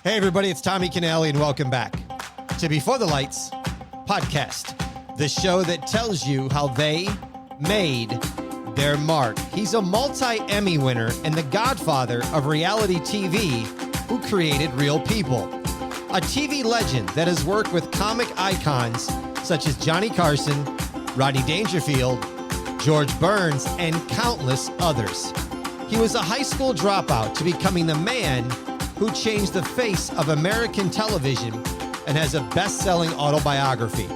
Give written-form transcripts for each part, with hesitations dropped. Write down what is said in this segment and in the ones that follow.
Hey, everybody, it's Tommy Canale, and welcome back to Before the Lights podcast, the show that tells you how they made their mark. He's a multi-Emmy winner and the Godfather of Reality TV who created Real People, a TV legend that has worked with comic icons such as Johnny Carson, Rodney Dangerfield, George Burns, and countless others. He was a high school dropout to becoming the man who changed the face of American television and has a best-selling autobiography.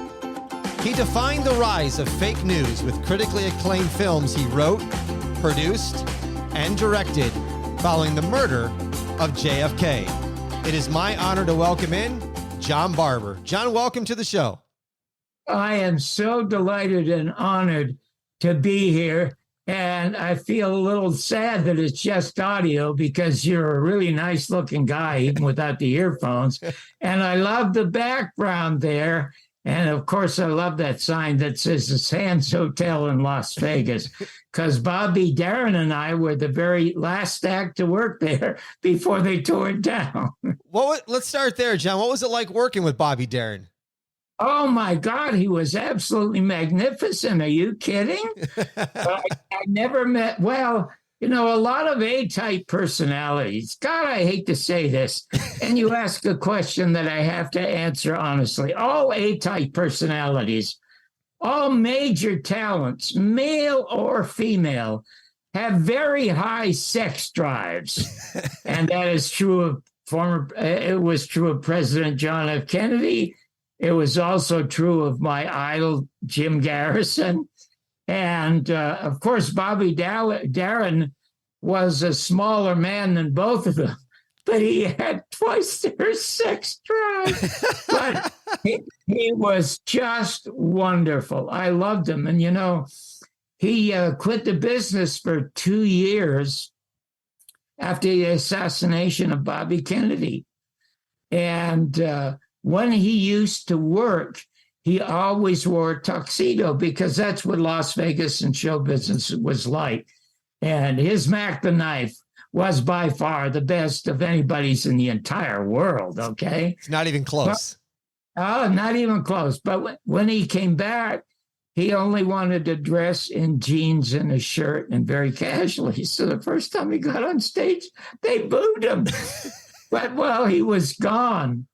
He defined the rise of fake news with critically acclaimed films he wrote, produced, and directed following the murder of JFK. It is my honor to welcome in John Barbour. John, welcome to the show. I am so delighted and honored to be here. And I feel a little sad that it's just audio because you're a really nice looking guy, even without the earphones. And I love the background there. And of course, I love that sign that says the Sands Hotel in Las Vegas, because Bobby Darin and I were the very last act to work there before they tore it down. Well, let's start there, John. What was it like working with Bobby Darin? Oh, my God, he was absolutely magnificent. Are you kidding? I never met, well, you know, a lot of A-type personalities. God, I hate to say this. And you ask a question that I have to answer honestly. All A-type personalities, all major talents, male or female, have very high sex drives. And that is true of it was true of President John F. Kennedy. It was also true of my idol, Jim Garrison. And, of course, Bobby Darin was a smaller man than both of them, but he had twice their sex drive. But he was just wonderful. I loved him. And, you know, he quit the business for 2 years after the assassination of Bobby Kennedy. And when he used to work, he always wore a tuxedo because that's what Las Vegas and show business was like. And his Mac the knife was by far the best of anybody's in the entire world, okay? It's not even close. Not even close. But when he came back, he only wanted to dress in jeans and a shirt and very casually. So the first time he got on stage, they booed him. But, well, he was gone.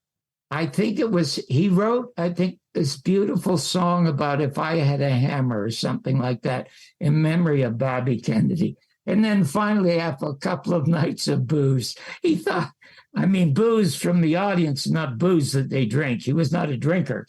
He wrote, I think, this beautiful song about if I had a hammer or something like that in memory of Bobby Kennedy. And then finally, after a couple of nights of booze, he thought, booze from the audience, not booze that they drink. He was not a drinker.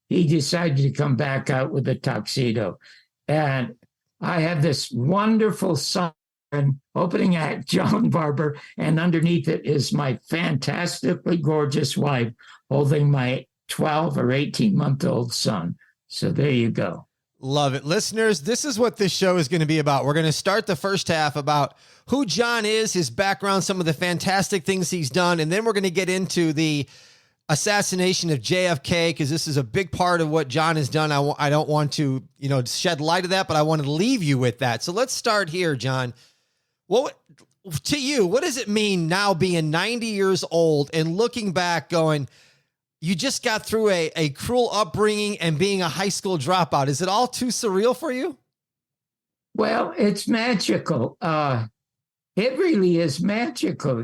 He decided to come back out with a tuxedo. And I have this wonderful song. And opening act, John Barbour, and underneath it is my fantastically gorgeous wife holding my 12 or 18-month-old son. So there you go. Love it. Listeners, this is what this show is going to be about. We're going to start the first half about who John is, his background, some of the fantastic things he's done, and then we're going to get into the assassination of JFK, because this is a big part of what John has done. I don't want to, shed light of that, but I want to leave you with that. So let's start here, John. What does it mean now being 90 years old and looking back going, you just got through a cruel upbringing and being a high school dropout? Is it all too surreal for you? Well, it's magical. It really is magical,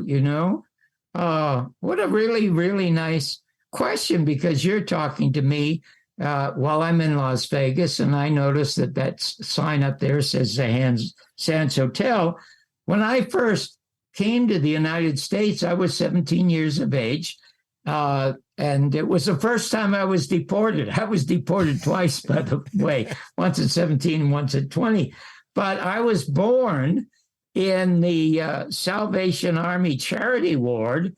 What a really, really nice question, because you're talking to me while I'm in Las Vegas, and I noticed that sign up there says the Sands Hotel. When I first came to the United States, I was 17 years of age, and it was the first time I was deported. I was deported twice, by the way, once at 17 and once at 20. But I was born in the Salvation Army Charity Ward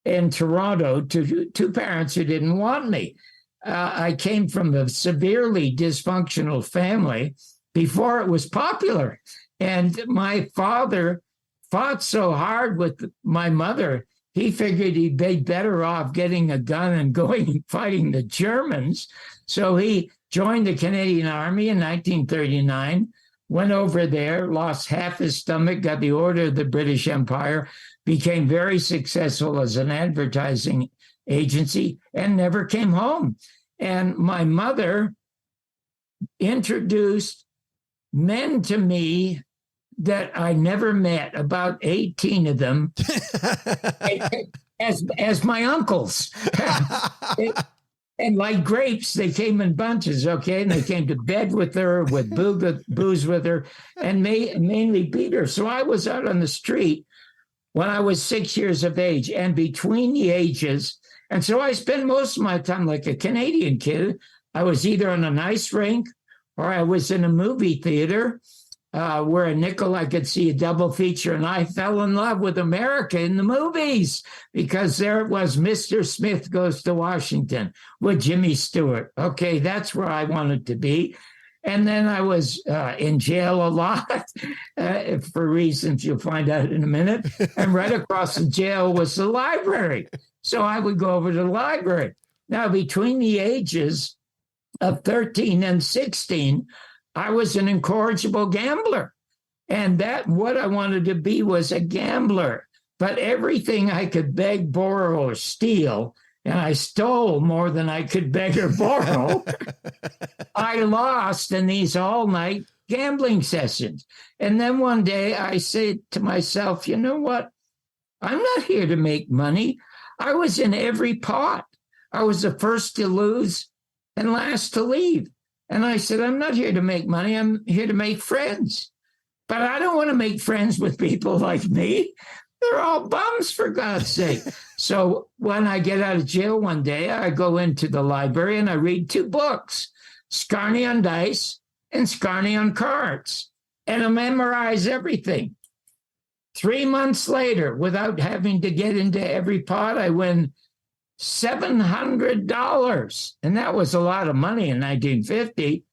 in Toronto to two parents who didn't want me. I came from a severely dysfunctional family before it was popular. And my father fought so hard with my mother, he figured he'd be better off getting a gun and going and fighting the Germans. So he joined the Canadian Army in 1939, went over there, lost half his stomach, got the Order of the British Empire, became very successful as an advertising agency, and never came home. And my mother introduced men to me that I never met, about 18 of them, as my uncles. And like grapes, they came in bunches, okay? And they came to bed with her, with booze with her, and mainly beat her. So I was out on the street when I was 6 years of age, and between the ages, and so I spent most of my time like a Canadian kid. I was either on an ice rink or I was in a movie theater where a nickel I could see a double feature, and I fell in love with America in the movies because there it was, Mr. Smith Goes to Washington with Jimmy Stewart. Okay, that's where I wanted to be. And then I was in jail a lot for reasons you'll find out in a minute. And right across the jail was the library. So I would go over to the library. Now, between the ages of 13 and 16, I was an incorrigible gambler. And that what I wanted to be was a gambler. But everything I could beg, borrow, or steal, and I stole more than I could beg or borrow, I lost in these all-night gambling sessions. And then one day I said to myself, you know what? I'm not here to make money. I was in every pot. I was the first to lose and last to leave. And I said, I'm not here to make money. I'm here to make friends. But I don't want to make friends with people like me. They're all bums, for God's sake. So when I get out of jail one day, I go into the library and I read two books, Scarney on Dice and Scarney on Cards. And I memorize everything. 3 months later, without having to get into every pot, I win $700. And that was a lot of money in 1950.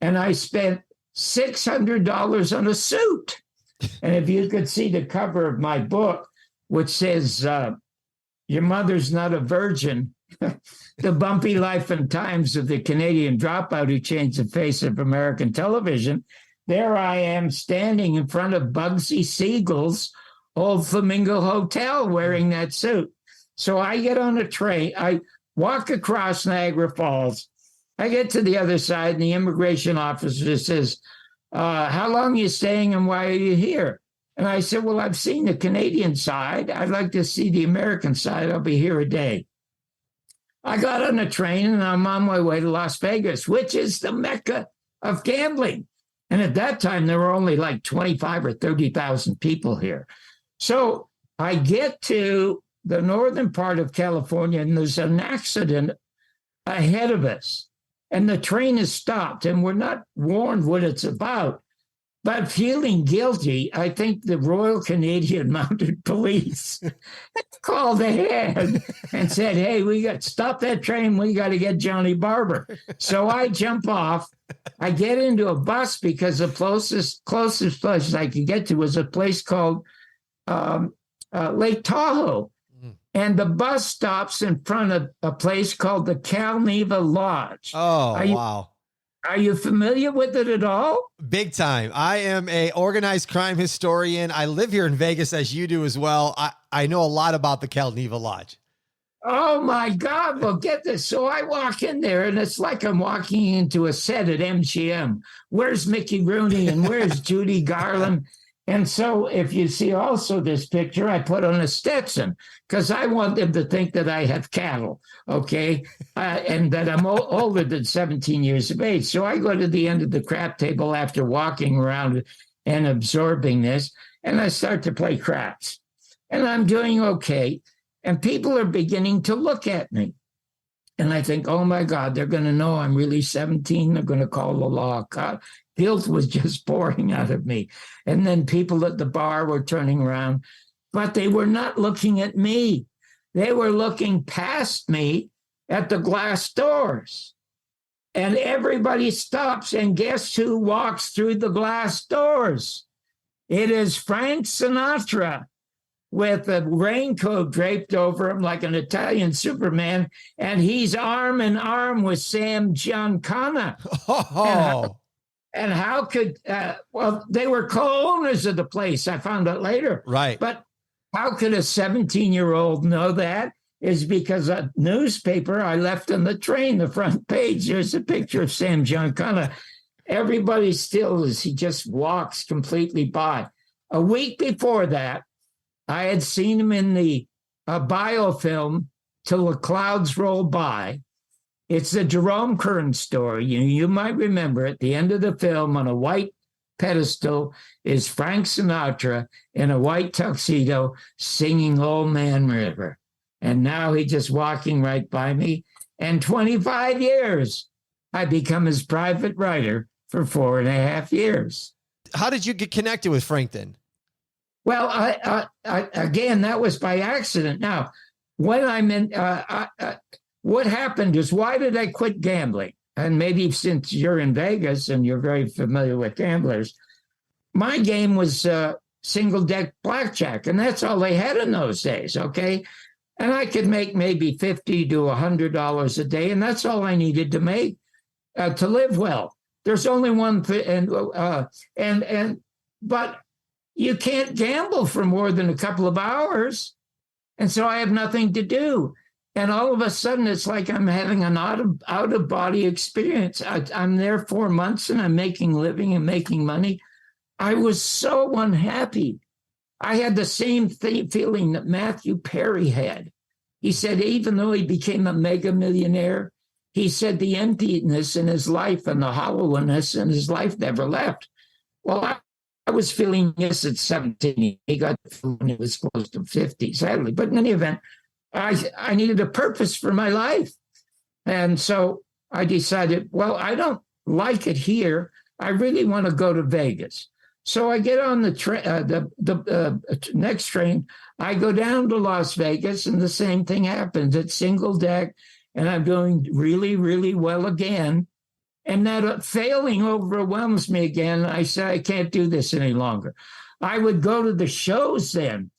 And I spent $600 on a suit. And if you could see the cover of my book, which says, Your Mother's Not a Virgin, the bumpy life and times of the Canadian dropout who changed the face of American television, there I am standing in front of Bugsy Siegel's Old Flamingo Hotel wearing that suit. So I get on a train, I walk across Niagara Falls, I get to the other side, and the immigration officer says, how long are you staying and why are you here? And I said, well, I've seen the Canadian side. I'd like to see the American side. I'll be here a day. I got on a train and I'm on my way to Las Vegas, which is the mecca of gambling. And at that time, there were only like 25 or 30,000 people here. So I get to the northern part of California and there's an accident ahead of us. And the train is stopped and we're not warned what it's about. But feeling guilty, I think the Royal Canadian Mounted Police called ahead and said, hey, we got to stop that train. We got to get Johnny Barbour. So I jump off. I get into a bus because the closest place I could get to was a place called Lake Tahoe. And the bus stops in front of a place called the Cal-Neva-Lodge. Oh, wow. Are you familiar with it at all? Big time. I am a organized crime historian. I live here in Vegas as you do as well. I know a lot about the Cal-Neva-Lodge. Oh, my God. Well, get this. So I walk in there, and it's like I'm walking into a set at MGM. Where's Mickey Rooney and where's Judy Garland? And so if you see also this picture, I put on a Stetson because I want them to think that I have cattle, okay, and that I'm older than 17 years of age. So I go to the end of the crap table after walking around and absorbing this, and I start to play craps. And I'm doing okay, and people are beginning to look at me. And I think, oh, my God, they're going to know I'm really 17. They're going to call the law. God, guilt was just pouring out of me. And then people at the bar were turning around, but they were not looking at me. They were looking past me at the glass doors. And everybody stops, and guess who walks through the glass doors? It is Frank Sinatra, with a raincoat draped over him like an Italian Superman, and he's arm in arm with Sam Giancana. Oh. And how could, well, they were co-owners of the place. I found out later. Right. But How could a 17-year-old know that? Is because a newspaper I left on the train, the front page, there's a picture of Sam Giancana. Everybody still as he just walks completely by. A week before that, I had seen him in the biofilm Till the Clouds Roll By. It's the Jerome Kern story. You might remember at the end of the film on a white pedestal is Frank Sinatra in a white tuxedo singing Old Man River. And now he's just walking right by me. And 25 years, I become his private writer for 4.5 years. How did you get connected with Frank then? Well, I again, that was by accident. Now, when I'm in, what happened is, why did I quit gambling? And maybe since you're in Vegas and you're very familiar with gamblers, my game was single deck blackjack, and that's all they had in those days. Okay. And I could make maybe $50 to $100 a day, and that's all I needed to make to live well. There's only one thing, but you can't gamble for more than a couple of hours, and so I have nothing to do. And all of a sudden, it's like I'm having an out of body experience. I'm there 4 months, and I'm making living and making money. I was so unhappy. I had the same feeling that Matthew Perry had. He said, even though he became a mega millionaire, he said the emptiness in his life and the hollowness in his life never left. Well, I was feeling this at 17. He got when he was close to 50, sadly. But in any event, I needed a purpose for my life. And so I decided, well, I don't like it here. I really want to go to Vegas. So I get on the next train. I go down to Las Vegas, and the same thing happens. It's single deck, and I'm doing really, really well again. And that failing overwhelms me again. I say, I can't do this any longer. I would go to the shows then.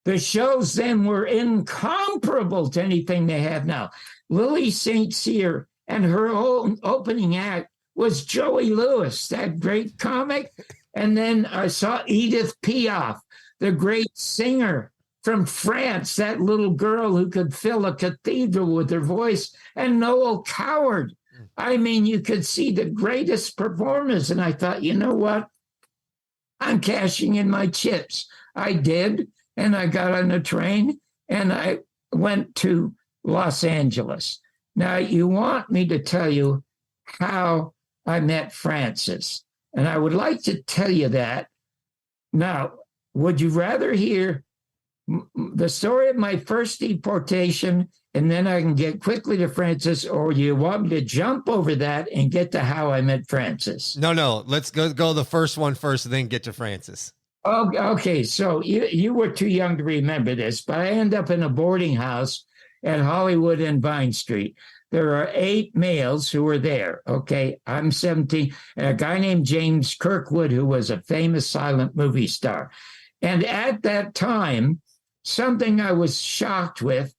The shows then were incomparable to anything they have now. Lily St. Cyr and her own opening act was Joey Lewis, that great comic. And then I saw Edith Piaf, the great singer from France, that little girl who could fill a cathedral with her voice, and Noel Coward. I mean, you could see the greatest performers. And I thought, you know what? I'm cashing in my chips. I did. And I got on a train and I went to Los Angeles. Now, you want me to tell you how I met Francis. And I would like to tell you that. Now, would you rather hear the story of my first deportation, and then I can get quickly to Francis, or you want me to jump over that and get to how I met Francis? No. Let's go the first one first, and then get to Francis. Oh, okay. So you were too young to remember this, but I end up in a boarding house at Hollywood and Vine Street. There are 8 males who were there. Okay. I'm 17. And a guy named James Kirkwood, who was a famous silent movie star. And at that time, something I was shocked with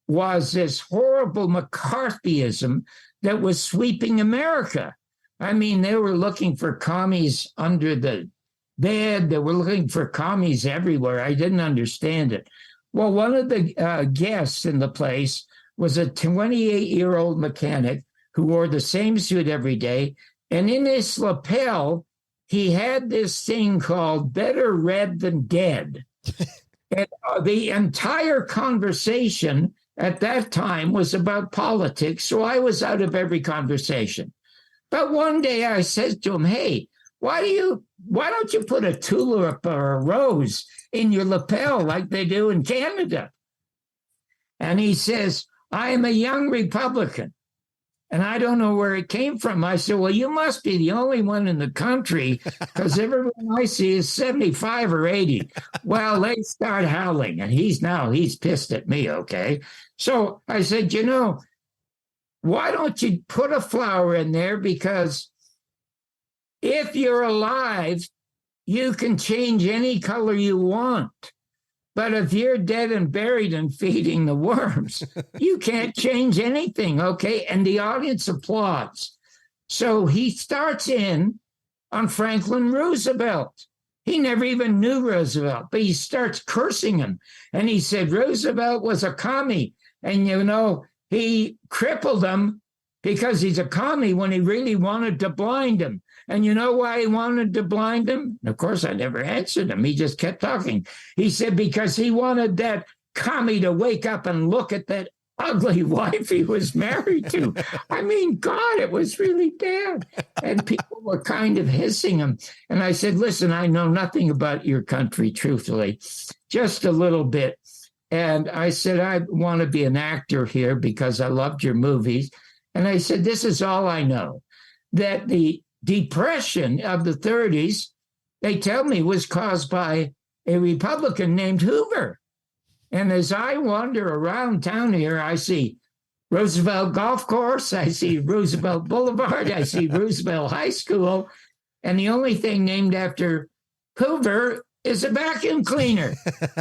was this horrible McCarthyism that was sweeping America. I mean, they were looking for commies under the bed. They were looking for commies everywhere. I didn't understand it. Well, one of the guests in the place was a 28-year-old mechanic who wore the same suit every day. And in his lapel, he had this thing called Better Red Than Dead. And the entire conversation at that time was about politics, so I was out of every conversation. But one day I said to him, hey, why don't you put a tulip or a rose in your lapel like they do in Canada? And he says, I am a young Republican, and I don't know where it came from. I said, well, you must be the only one in the country, because everyone I see is 75 or 80. Well, they start howling, and he's pissed at me, okay? So I said, why don't you put a flower in there? Because if you're alive, you can change any color you want. But if you're dead and buried and feeding the worms, you can't change anything, okay? And the audience applauds. So he starts in on Franklin Roosevelt. He never even knew Roosevelt, but he starts cursing him. And he said Roosevelt was a commie. And, he crippled him because he's a commie when he really wanted to blind him. And you know why he wanted to blind him? And of course, I never answered him. He just kept talking. He said because he wanted that commie to wake up and look at that ugly wife he was married to. I mean, God, it was really bad. And people were kind of hissing him. And I said, listen, I know nothing about your country, truthfully, just a little bit. And I said, I want to be an actor here because I loved your movies. And I said, this is all I know, that the Depression of the 30s, they tell me, was caused by a Republican named Hoover. And as I wander around town here, I see Roosevelt Golf Course, I see Roosevelt Boulevard, I see Roosevelt High School, and the only thing named after Hoover is a vacuum cleaner.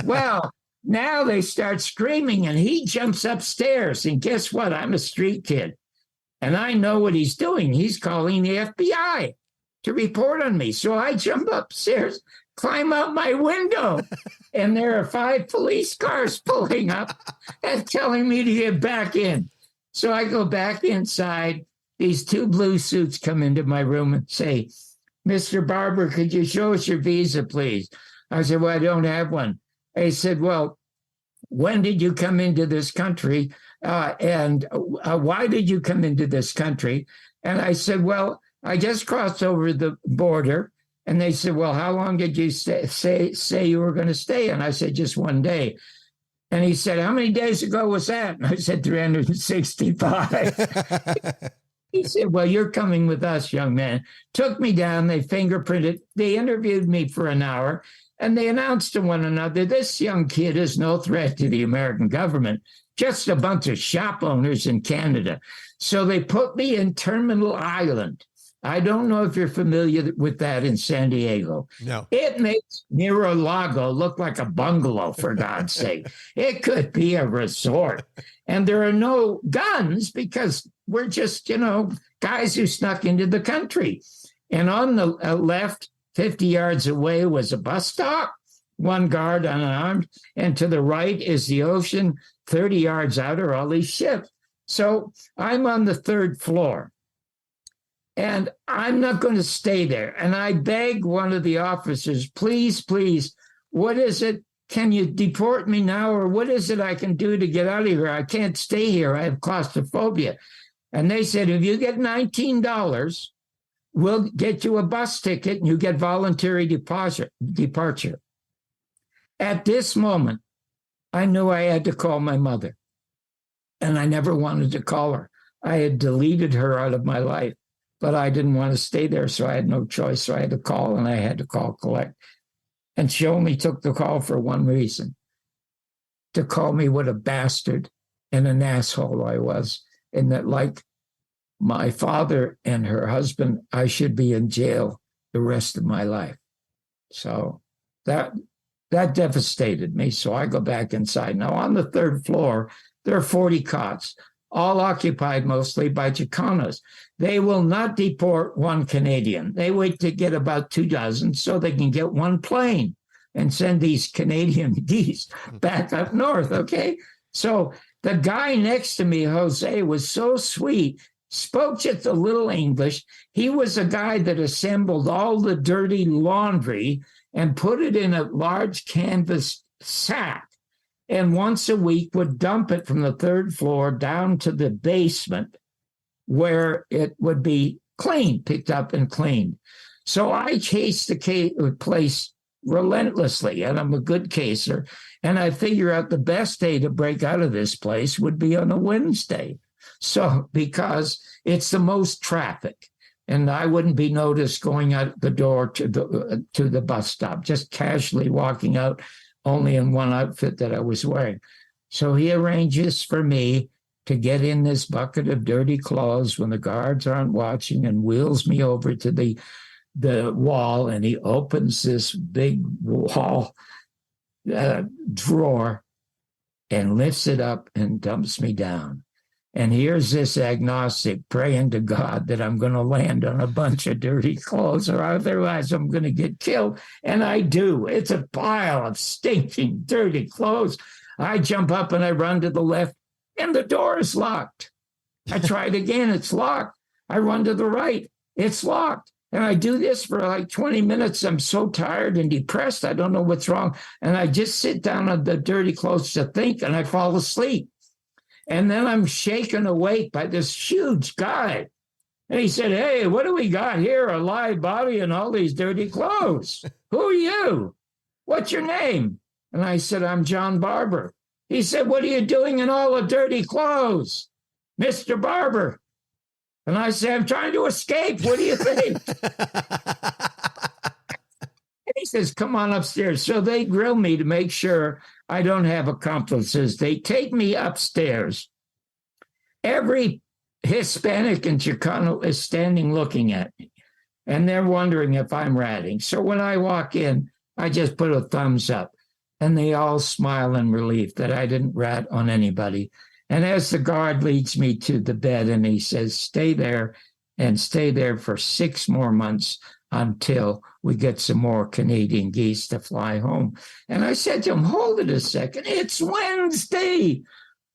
Well, now they start screaming, and he jumps upstairs, and guess what? I'm a street kid, and I know what he's doing. He's calling the FBI to report on me. So I jump upstairs, climb out my window, and there are 5 police cars pulling up and telling me to get back in. So I go back inside. These 2 blue suits come into my room and say, Mr. Barbour, could you show us your visa, please? I said, well, I don't have one. They said, well, when did you come into this country? And why did you come into this country? And I said, well, I just crossed over the border. And they said, well, how long did you say you were going to stay? And I said, just 1 day. And he said, how many days ago was that? And I said, 365. He said, well, you're coming with us, young man. Took me down. They fingerprinted. They interviewed me for an hour. And they announced to one another, this young kid is no threat to the American government, just a bunch of shop owners in Canada. So they put me in Terminal Island. I don't know if you're familiar with that in San Diego. No. It makes Miro-Lago look like a bungalow, for God's sake. It could be a resort. And there are no guns because we're just, guys who snuck into the country. And on the left, 50 yards away was a bus stop, 1 guard unarmed. And to the right is the ocean. 30 yards out are all these ships. So I'm on the 3rd floor. And I'm not going to stay there. And I beg one of the officers, please, what is it? Can you deport me now? Or what is it I can do to get out of here? I can't stay here. I have claustrophobia. And they said, if you get $19, we'll get you a bus ticket and you get voluntary departure. At this moment, I knew I had to call my mother. And I never wanted to call her. I had deleted her out of my life. But I didn't want to stay there, so I had no choice. So I had to call, and I had to call collect. And she only took the call for one reason, to call me what a bastard and an asshole I was, and that like my father and her husband, I should be in jail the rest of my life. So that devastated me. So I go back inside. Now on the 3rd floor, there are 40 cots, all occupied mostly by Chicanos. They will not deport 1 Canadian. They wait to get about 2 dozen so they can get 1 plane and send these Canadian geese back up north, okay? So the guy next to me, Jose, was so sweet, spoke just a little English. He was a guy that assembled all the dirty laundry and put it in a large canvas sack, and once a week would dump it from the 3rd floor down to the basement where it would be cleaned, picked up and cleaned. So I chased the place relentlessly, and I'm a good caser, and I figure out the best day to break out of this place would be on a Wednesday. So because it's the most traffic, and I wouldn't be noticed going out the door to the bus stop, just casually walking out, only in one outfit that I was wearing. So he arranges for me to get in this bucket of dirty clothes when the guards aren't watching, and wheels me over to the wall, and he opens this big wall drawer and lifts it up and dumps me down. And here's this agnostic praying to God that I'm going to land on a bunch of dirty clothes or otherwise I'm going to get killed. And I do. It's a pile of stinking, dirty clothes. I jump up and I run to the left and the door is locked. I try it again. It's locked. I run to the right. It's locked. And I do this for like 20 minutes. I'm so tired and depressed. I don't know what's wrong. And I just sit down on the dirty clothes to think and I fall asleep. And then I'm shaken awake by this huge guy. And he said, "Hey, what do we got here? A live body and all these dirty clothes. Who are you? What's your name?" And I said, "I'm John Barbour." He said, "What are you doing in all the dirty clothes, Mr. Barbour?" And I said, "I'm trying to escape. What do you think?" He says, "Come on upstairs." So they grill me to make sure I don't have accomplices. They take me upstairs. Every Hispanic and Chicano is standing looking at me, and they're wondering if I'm ratting. So when I walk in, I just put a thumbs up, and they all smile in relief that I didn't rat on anybody. And as the guard leads me to the bed, and he says, "Stay there and stay there for 6 more months until we get some more Canadian geese to fly home." And I said to him, "Hold it a second. It's Wednesday.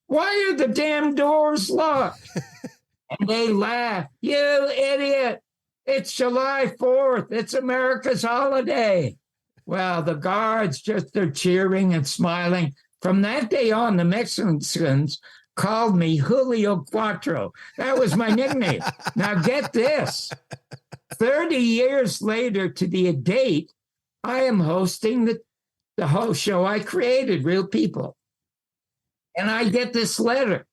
Why are the damn doors locked?" And they laugh. "You idiot. It's July 4th. It's America's holiday." Well, the guards they're cheering and smiling. From that day on, the Mexicans called me Julio Cuatro. That was my nickname. Now get this. 30 years later to the date, I am hosting the whole show I created, Real People. And I get this letter.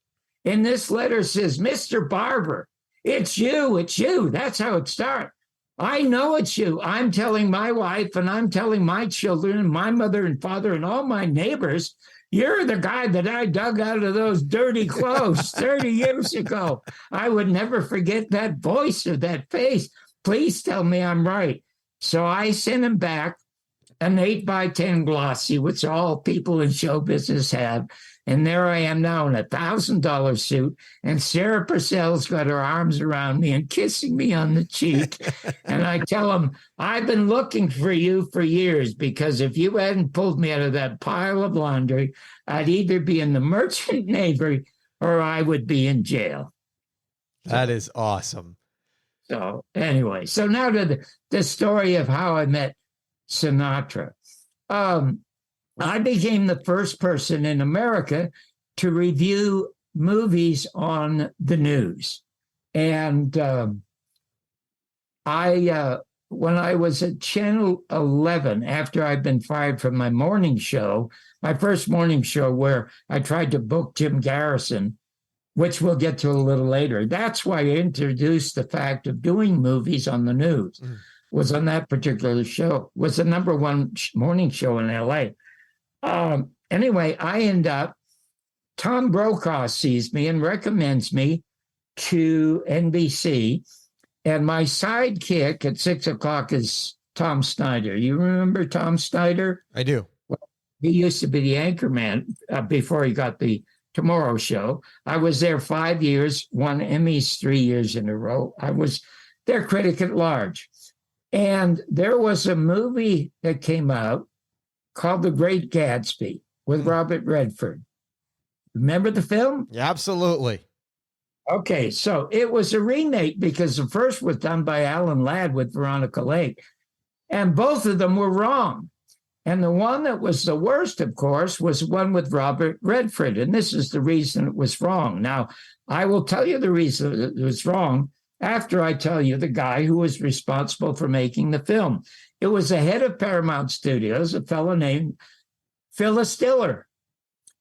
And this letter says, "Mr. Barbour, it's you. That's how it starts. I know it's you. I'm telling my wife and I'm telling my children and my mother and father and all my neighbors, you're the guy that I dug out of those dirty clothes 30 years ago. I would never forget that voice or that face. Please tell me I'm right." So I sent him back an 8x10 glossy, which all people in show business have. And there I am now in a $1,000 suit. And Sarah Purcell's got her arms around me and kissing me on the cheek. And I tell him, "I've been looking for you for years, because if you hadn't pulled me out of that pile of laundry, I'd either be in the Merchant Navy or I would be in jail." That is awesome. So anyway, so now to the story of how I met Sinatra. I became the first person in America to review movies on the news. And when I was at Channel 11, after I'd been fired from my morning show, my first morning show where I tried to book Jim Garrison, which we'll get to a little later. That's why I introduced the fact of doing movies on the news, was on that particular show, was the number one morning show in LA. Anyway, I end up, Tom Brokaw sees me and recommends me to NBC. And my sidekick at 6 o'clock is Tom Snyder. You remember Tom Snyder? I do. Well, he used to be the anchorman before he got the Tomorrow Show. I was there 5 years, won Emmys 3 years in a row. I was their critic at large. And there was a movie that came out called The Great Gatsby with Robert Redford. Remember the film? Yeah, absolutely. Okay, so it was a remake because the first was done by Alan Ladd with Veronica Lake. And both of them were wrong. And the one that was the worst, of course, was one with Robert Redford. And this is the reason it was wrong. Now, I will tell you the reason it was wrong after I tell you the guy who was responsible for making the film. It was the head of Paramount Studios, a fellow named Phyllis Diller.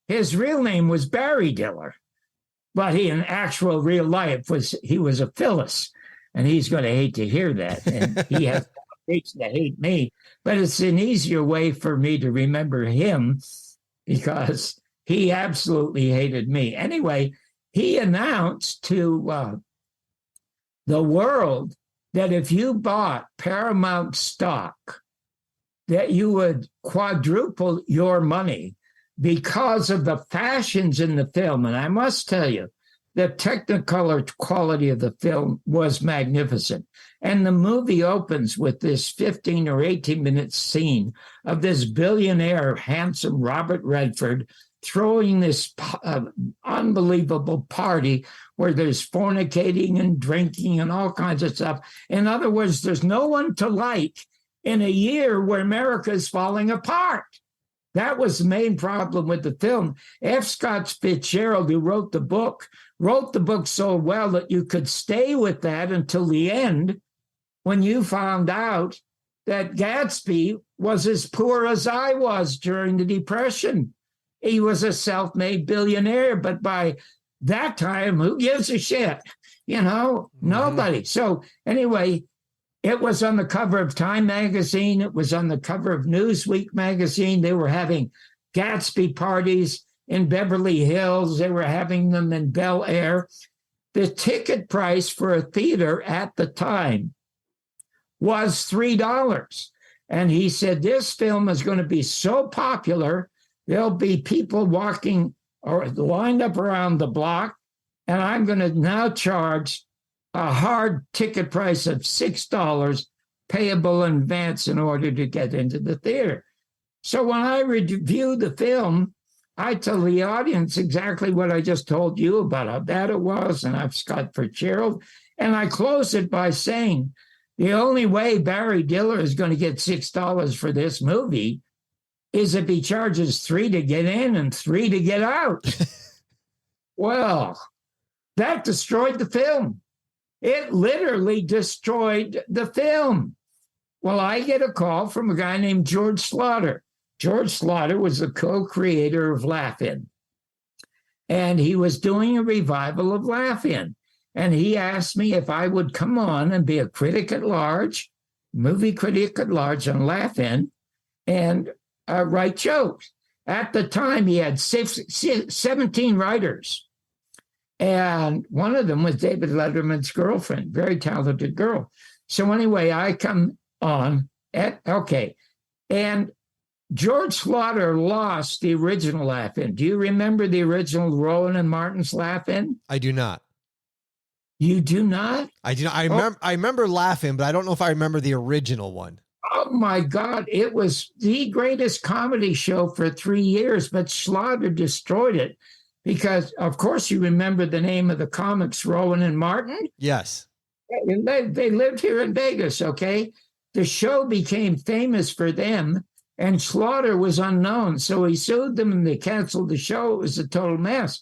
His real name was Barry Diller, but he, in actual real life, was a Phyllis. And he's going to hate to hear that. And he has to hate me. But it's an easier way for me to remember him because he absolutely hated me. Anyway, he announced to the world that if you bought Paramount stock, that you would quadruple your money because of the fashions in the film. And I must tell you, the technicolor quality of the film was magnificent. And the movie opens with this 15 or 18-minute scene of this billionaire, handsome Robert Redford, throwing this unbelievable party where there's fornicating and drinking and all kinds of stuff. In other words, there's no one to like in a year where America is falling apart. That was the main problem with the film. F. Scott Fitzgerald, who wrote the book so well that you could stay with that until the end, when you found out that Gatsby was as poor as I was during the Depression. He was a self-made billionaire, but by that time, who gives a shit? Nobody. So anyway, it was on the cover of Time magazine. It was on the cover of Newsweek magazine. They were having Gatsby parties in Beverly Hills. They were having them in Bel Air. The ticket price for a theater at the time was $3. And he said, this film is going to be so popular, there'll be people walking or lined up around the block, and I'm going to now charge a hard ticket price of $6 payable in advance in order to get into the theater. So when I review the film, I tell the audience exactly what I just told you about how bad it was, and I've Scott Fitzgerald, and I close it by saying, the only way Barry Diller is going to get $6 for this movie is if he charges $3 to get in and $3 to get out. Well, that destroyed the film. It literally destroyed the film. Well, I get a call from a guy named George Slaughter. George Slaughter was the co-creator of Laugh-In. And he was doing a revival of Laugh-In. And he asked me if I would come on and be a critic at large, movie critic at large on Laugh-In, and write jokes. At the time, he had 17 writers. And one of them was David Letterman's girlfriend, very talented girl. So anyway, I come on and George Slaughter lost the original Laugh-In. Do you remember the original Rowan and Martin's Laugh-In? I do not. You do not? I do not. I remember Laugh-In, but I don't know if I remember the original one. Oh my God. It was the greatest comedy show for 3 years, but Slaughter destroyed it because, of course, you remember the name of the comics, Rowan and Martin? Yes. They lived here in Vegas, okay? The show became famous for them, and Slaughter was unknown. So he sued them and they canceled the show. It was a total mess.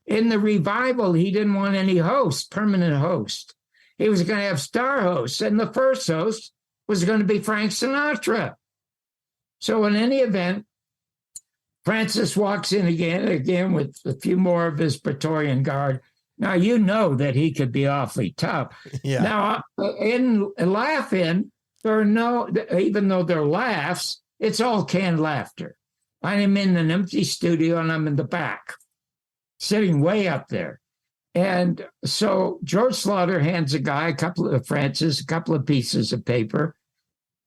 In the revival, he didn't want any host, permanent host. He was going to have star hosts, and the first host was going to be Frank Sinatra. So in any event, Francis walks in again with a few more of his Praetorian Guard. Now, you know that he could be awfully tough. Yeah. Now, in Laugh-In, there are no, even though they're laughs, it's all canned laughter. I'm in an empty studio and I'm in the back, sitting way up there. And so George Slaughter hands a guy a couple of pieces of paper.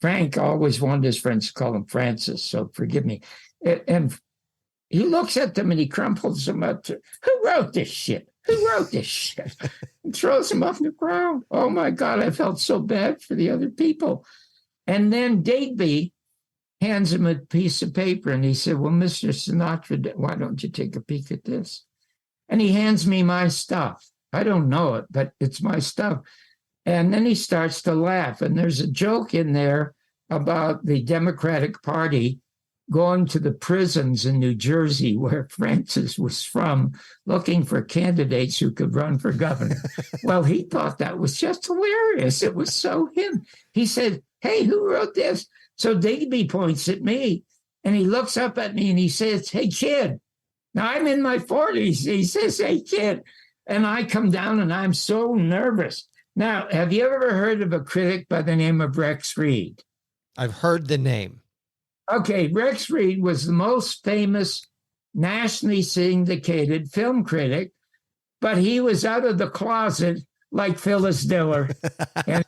Frank always wanted his friends to call him Francis, so forgive me. And he looks at them and he crumples them up to, who wrote this shit? Who wrote this shit? And throws them on the ground. Oh my God, I felt so bad for the other people. And then Digby hands him a piece of paper and he said, well, Mr. Sinatra, why don't you take a peek at this? And he hands me my stuff. I don't know it, but it's my stuff. And then he starts to laugh. And there's a joke in there about the Democratic Party going to the prisons in New Jersey, where Francis was from, looking for candidates who could run for governor. Well, he thought that was just hilarious. It was so him. He said, hey, who wrote this? So Digby points at me and he looks up at me and he says, hey, kid. Now I'm in my 40s. He says, hey, kid. And I come down and I'm so nervous. Now, have you ever heard of a critic by the name of Rex Reed? I've heard the name. Okay, Rex Reed was the most famous nationally syndicated film critic, but he was out of the closet like Phyllis Diller and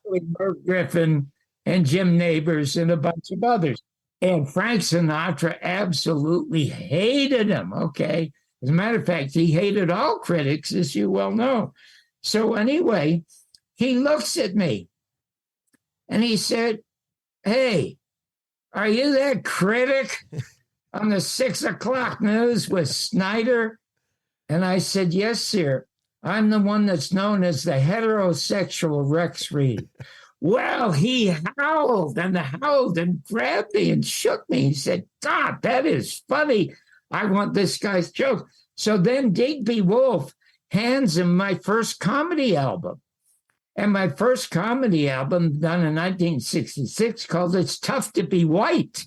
Merv Griffin and Jim Neighbors and a bunch of others. And Frank Sinatra absolutely hated him, okay? As a matter of fact, he hated all critics, as you well know. So anyway, he looks at me and he said, "Hey, are you that critic on the 6 o'clock news with Snyder?" And I said, "Yes, sir. I'm the one that's known as the heterosexual Rex Reed." Well, he howled and grabbed me and shook me. He said, "God, that is funny. I want this guy's joke." So then Digby Wolf hands him my first comedy album. And my first comedy album, done in 1966, called It's Tough to Be White,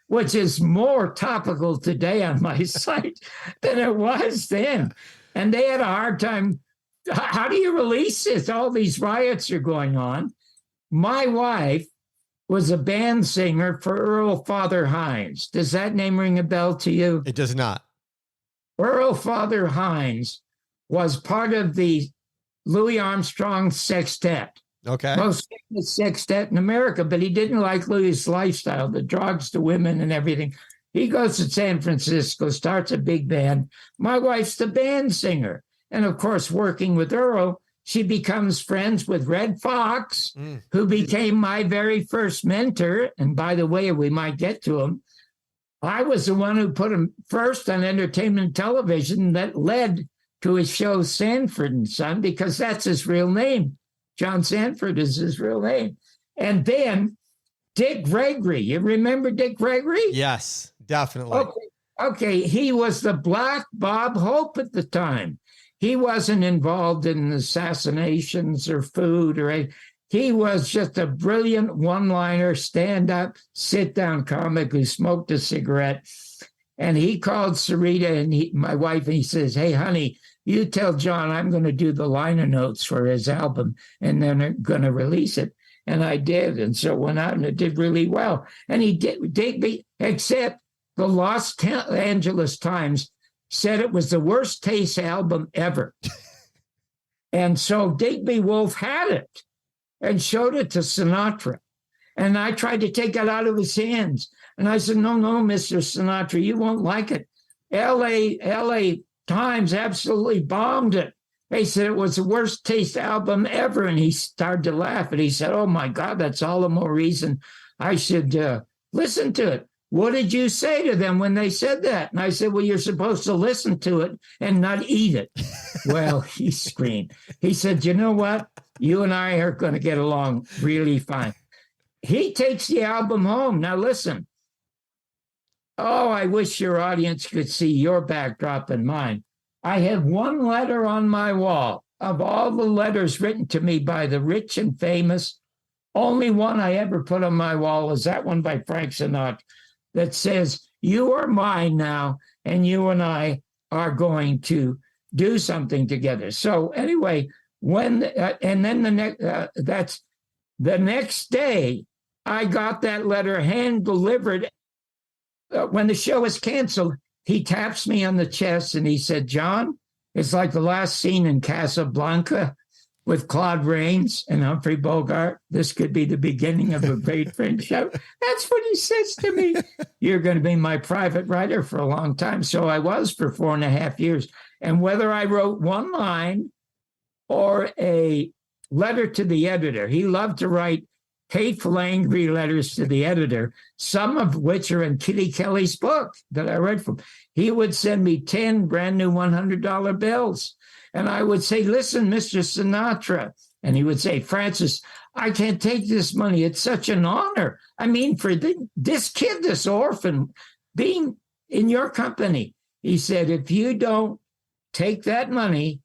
which is more topical today on my site than it was then. And they had a hard time. How do you release this? All these riots are going on. My wife was a band singer for Earl Father Hines. Does that name ring a bell to you? It does not. Earl Father Hines was part of the Louis Armstrong Sextet. Okay. Most famous sextet in America, but he didn't like Louis' lifestyle, the drugs, the women, and everything. He goes to San Francisco, starts a big band. My wife's the band singer. And of course, working with Earl, she becomes friends with Redd Foxx, who became my very first mentor. And by the way, we might get to him. I was the one who put him first on entertainment television that led to his show Sanford and Son, because that's his real name. John Sanford is his real name. And then Dick Gregory. You remember Dick Gregory? Yes, definitely. Okay. He was the Black Bob Hope at the time. He wasn't involved in assassinations or food or anything. He was just a brilliant one-liner, stand-up, sit-down comic who smoked a cigarette. And he called Sarita and my wife, and he says, "Hey, honey, you tell John I'm going to do the liner notes for his album, and then they're going to release it." And I did. And so it went out, and it did really well. And he did, except the Los Angeles Times said it was the worst taste album ever. And so Digby Wolf had it and showed it to Sinatra. And I tried to take it out of his hands. And I said, no, Mr. Sinatra, you won't like it. LA Times absolutely bombed it. They said it was the worst taste album ever. And he started to laugh. And he said, "Oh, my God, that's all the more reason I should listen to it." "What did you say to them when they said that?" And I said, "Well, you're supposed to listen to it and not eat it." Well, he screamed. He said, "You know what? You and I are going to get along really fine." He takes the album home. Now, listen. Oh, I wish your audience could see your backdrop and mine. I have one letter on my wall. Of all the letters written to me by the rich and famous, only one I ever put on my wall is that one by Frank Sinatra that says, "You are mine now, and you and I are going to do something together." So anyway, and then the next day, I got that letter hand delivered. When the show was canceled, he taps me on the chest and he said, "John, it's like the last scene in Casablanca with Claude Rains and Humphrey Bogart. This could be the beginning of a great friendship." That's what he says to me. "You're going to be my private writer for a long time." So I was for 4.5 years. And whether I wrote one line or a letter to the editor, he loved to write hateful, angry letters to the editor, some of which are in Kitty Kelly's book that I read from. He would send me 10 brand new $100 bills. And I would say, "Listen, Mr. Sinatra." And he would say, "Francis, I can't take this money. It's such an honor. I mean, for this kid, this orphan, being in your company." He said, "If you don't take that money,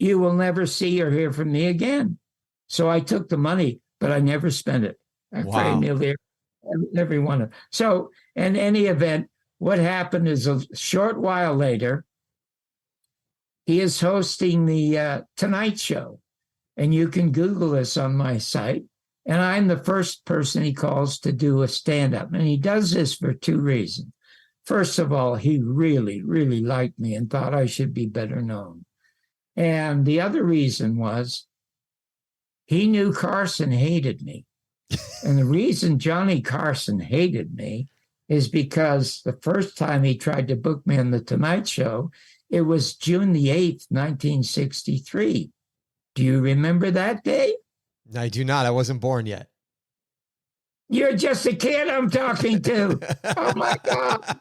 you will never see or hear from me again." So I took the money, but I never spent it. I prayed nearly every one of them. So in any event, what happened is a short while later, he is hosting the Tonight Show. And you can Google this on my site. And I'm the first person he calls to do a stand-up. And he does this for 2 reasons. First of all, he really, really liked me and thought I should be better known. And the other reason was he knew Carson hated me. And the reason Johnny Carson hated me is because the first time he tried to book me on The Tonight Show, it was June the 8th, 1963. Do you remember that day? I do not. I wasn't born yet. You're just a kid I'm talking to. Oh, my God.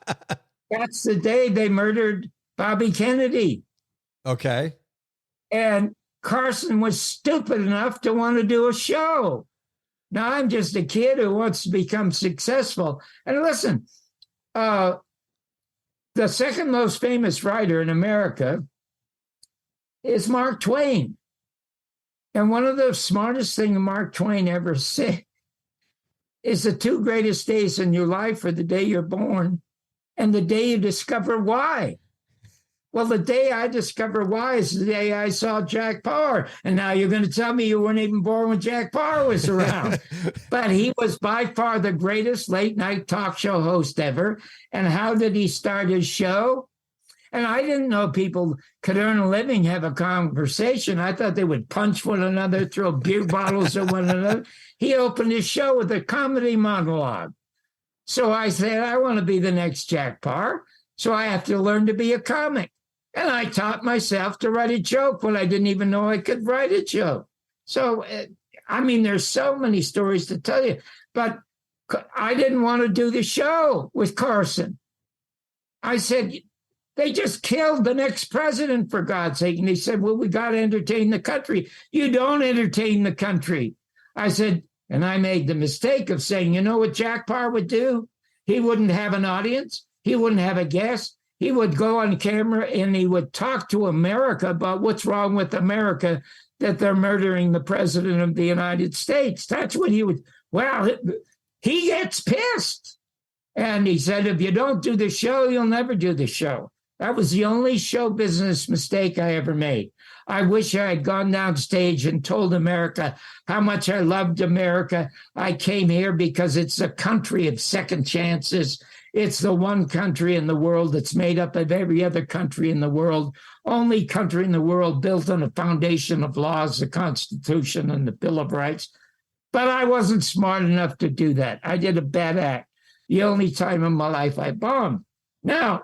That's the day they murdered Bobby Kennedy. Okay. And Carson was stupid enough to want to do a show. Now, I'm just a kid who wants to become successful. And listen, the second most famous writer in America is Mark Twain. And one of the smartest things Mark Twain ever said is the two greatest days in your life are the day you're born and the day you discover why. Well, the day I discovered why is the day I saw Jack Paar. And now you're going to tell me you weren't even born when Jack Paar was around. But he was by far the greatest late night talk show host ever. And how did he start his show? And I didn't know people could earn a living, have a conversation. I thought they would punch one another, throw beer bottles at one another. He opened his show with a comedy monologue. So I said, I want to be the next Jack Paar. So I have to learn to be a comic. And I taught myself to write a joke when I didn't even know I could write a joke. So, I mean, there's so many stories to tell you. But I didn't want to do the show with Carson. I said, they just killed the next president, for God's sake. And he said, well, we got to entertain the country. You don't entertain the country. I said, and I made the mistake of saying, you know what Jack Paar would do? He wouldn't have an audience. He wouldn't have a guest. He would go on camera and he would talk to America about what's wrong with America, that they're murdering the president of the United States. That's what he would. Well, he gets pissed. And he said, if you don't do the show, you'll never do the show. That was the only show business mistake I ever made. I wish I had gone downstage and told America how much I loved America. I came here because it's a country of second chances. It's the one country in the world that's made up of every other country in the world, only country in the world built on a foundation of laws, the Constitution and the Bill of Rights. But I wasn't smart enough to do that. I did a bad act. The only time in my life I bombed. Now,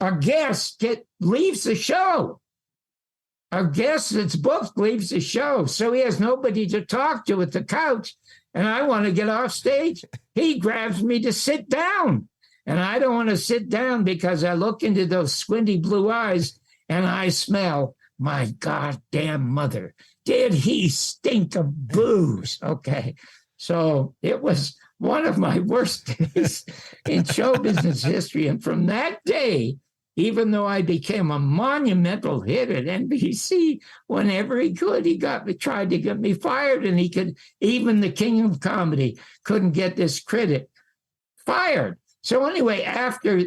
a guest leaves the show. A guest that's booked leaves the show. So he has nobody to talk to at the couch. And I want to get off stage. He grabs me to sit down. And I don't want to sit down because I look into those squinty blue eyes and I smell my goddamn mother. Did he stink of booze? Okay. So it was one of my worst days in show business history. And from that day, even though I became a monumental hit at NBC, whenever he could, tried to get me fired. And he could, even the king of comedy couldn't get this critic fired. So anyway, after,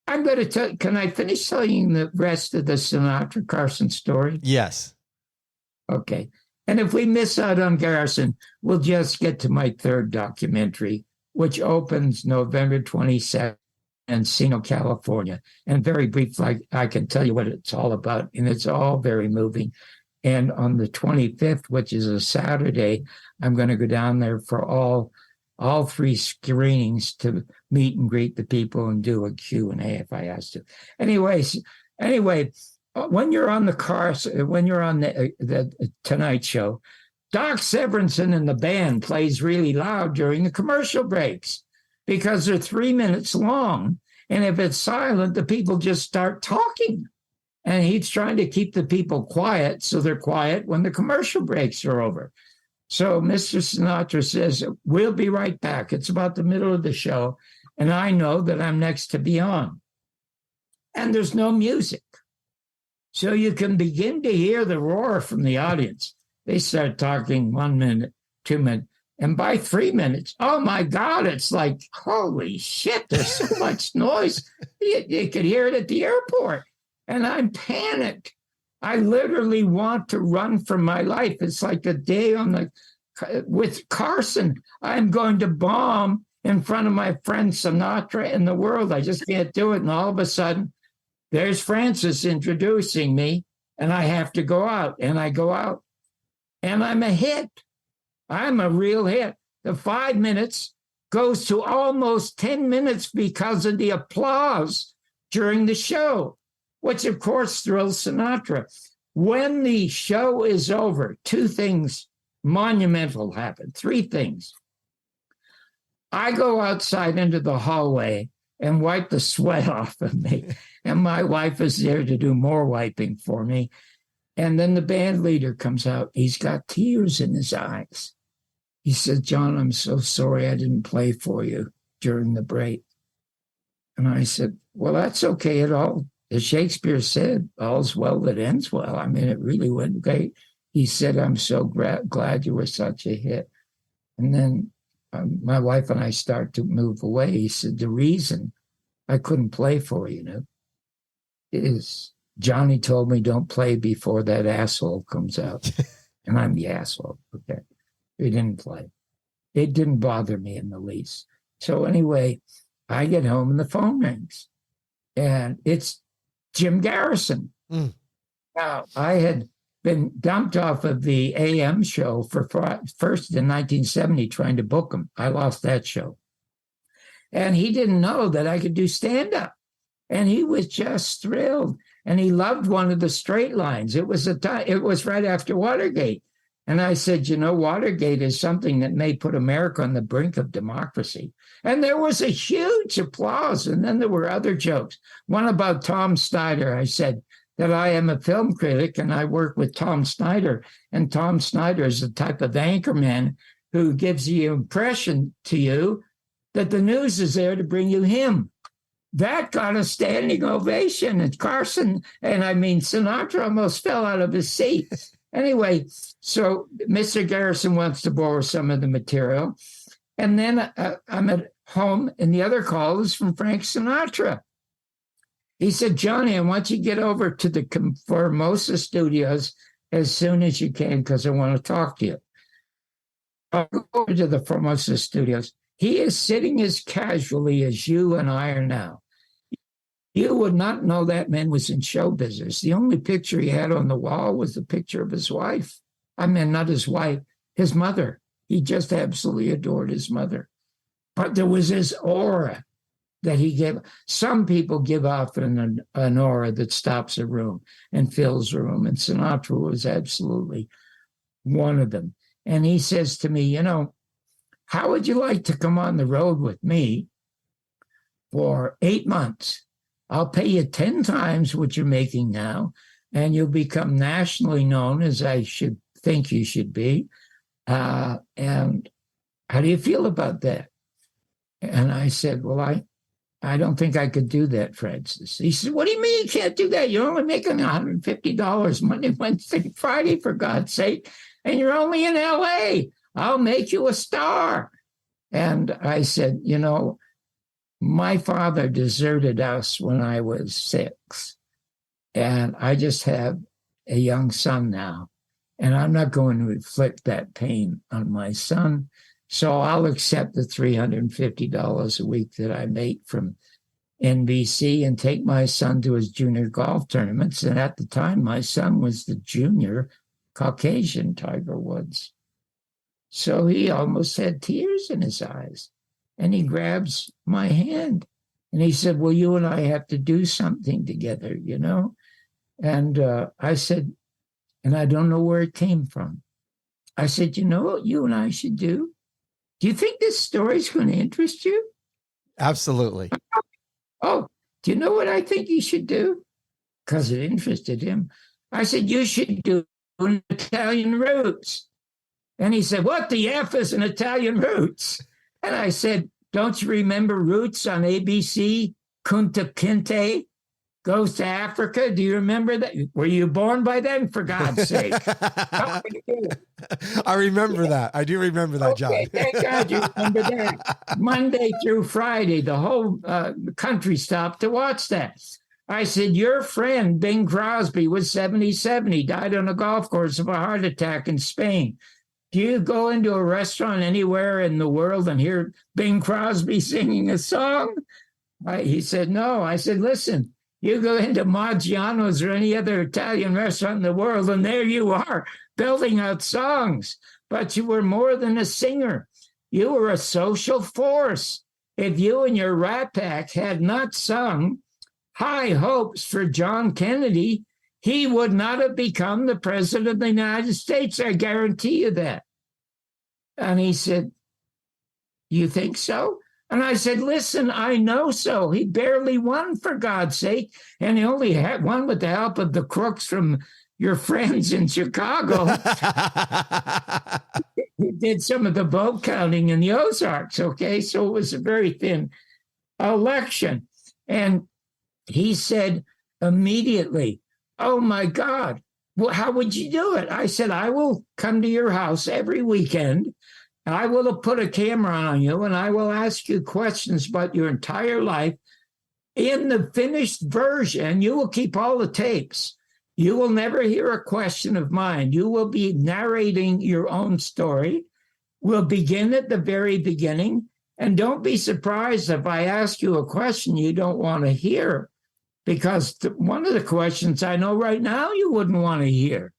I'm going to tell, can I finish telling you the rest of the Sinatra Carson story? Yes. Okay. And if we miss out on Carson, we'll just get to my third documentary, which opens November 27th in Encino, California. And very briefly, I can tell you what it's all about. And it's all very moving. And on the 25th, which is a Saturday, I'm going to go down there for all three screenings to meet and greet the people and do a Q&A if I asked to. Anyway, when you're on the Tonight Show, Doc Severinsen and the band plays really loud during the commercial breaks because they're 3 minutes long. And if it's silent, the people just start talking. And he's trying to keep the people quiet so they're quiet when the commercial breaks are over. So Mr. Sinatra says, we'll be right back. It's about the middle of the show. And I know that I'm next to be on. And there's no music. So you can begin to hear the roar from the audience. They start talking 1 minute, 2 minutes. And by 3 minutes, oh my God, it's like, holy shit, there's so much noise. You could hear it at the airport. And I'm panicked. I literally want to run for my life. It's like the day with Carson, I'm going to bomb in front of my friend Sinatra in the world. I just can't do it. And all of a sudden, there's Francis introducing me, and I have to go out. And I go out, and I'm a hit. I'm a real hit. The 5 minutes, goes to almost 10 minutes because of the applause during the show, which of course thrills Sinatra. When the show is over, two things monumental happen, three things. I go outside into the hallway and wipe the sweat off of me. And my wife is there to do more wiping for me. And then the band leader comes out. He's got tears in his eyes. He said, John, I'm so sorry I didn't play for you during the break. And I said, well, that's okay at all. As Shakespeare said, all's well that ends well. I mean, it really went great. He said, I'm so glad you were such a hit. And then my wife and I start to move away. He said, the reason I couldn't play for you, is Johnny told me don't play before that asshole comes out. And I'm the asshole. Okay. He didn't play. It didn't bother me in the least. So anyway, I get home and the phone rings. And it's Jim Garrison. Mm. Now, I had been dumped off of the AM show for first in 1970 trying to book him. I lost that show. And he didn't know that I could do stand-up. And he was just thrilled. And he loved one of the straight lines. It was right after Watergate. And I said, Watergate is something that may put America on the brink of democracy. And there was a huge applause. And then there were other jokes. One about Tom Snyder. I said that I am a film critic and I work with Tom Snyder. And Tom Snyder is the type of anchorman who gives the impression to you that the news is there to bring you him. That got a standing ovation. And Sinatra almost fell out of his seat. Anyway, so Mr. Garrison wants to borrow some of the material. And then I'm at home, and the other call is from Frank Sinatra. He said, Johnny, I want you to get over to the Formosa studios as soon as you can because I want to talk to you. I'll go over to the Formosa studios. He is sitting as casually as you and I are now. You would not know that man was in show business. The only picture he had on the wall was the picture of his wife. I mean, not his wife, his mother. He just absolutely adored his mother. But there was this aura that he gave. Some people give off an aura that stops a room and fills a room. And Sinatra was absolutely one of them. And he says to me, how would you like to come on the road with me for 8 months? I'll pay you 10 times what you're making now, and you'll become nationally known, as I should think you should be. And how do you feel about that? And I said, well, I don't think I could do that, Francis. He said, what do you mean you can't do that? You're only making $150 Monday, Wednesday, Friday, for God's sake, and you're only in LA. I'll make you a star. And I said, my father deserted us when I was 6, and I just have a young son now, and I'm not going to inflict that pain on my son, so I'll accept the $350 a week that I make from NBC and take my son to his junior golf tournaments, and at the time, my son was the junior Caucasian Tiger Woods. So he almost had tears in his eyes. And he grabs my hand and he said, well, you and I have to do something together, And I said, and I don't know where it came from. I said, you know what you and I should do? Do you think this story's going to interest you? Absolutely. Oh, do you know what I think you should do? Because it interested him. I said, you should do an Italian Roots. And he said, what the F is an Italian Roots? And I said, don't you remember Roots on ABC? Kunta Kinte goes to Africa. Do you remember that? Were you born by then, for God's sake? I remember that. I do remember that, John. Okay, thank God you remember that. Monday through Friday, the whole country stopped to watch that. I said, your friend, Bing Crosby, was 77. He died on a golf course of a heart attack in Spain. Do you go into a restaurant anywhere in the world and hear Bing Crosby singing a song? He said, no. I said, listen, you go into Maggiano's or any other Italian restaurant in the world, and there you are, belting out songs. But you were more than a singer. You were a social force. If you and your Rat Pack had not sung high hopes for John Kennedy, he would not have become the president of the United States. I guarantee you that. And he said, you think so? And I said, listen, I know so. He barely won, for God's sake. And he only had won with the help of the crooks from your friends in Chicago. He did some of the vote counting in the Ozarks, okay? So it was a very thin election. And he said immediately, oh, my God, well, how would you do it? I said, I will come to your house every weekend. I will put a camera on you, and I will ask you questions about your entire life. In the finished version, you will keep all the tapes. You will never hear a question of mine. You will be narrating your own story. We'll begin at the very beginning. And don't be surprised if I ask you a question you don't want to hear, because one of the questions I know right now you wouldn't want to hear.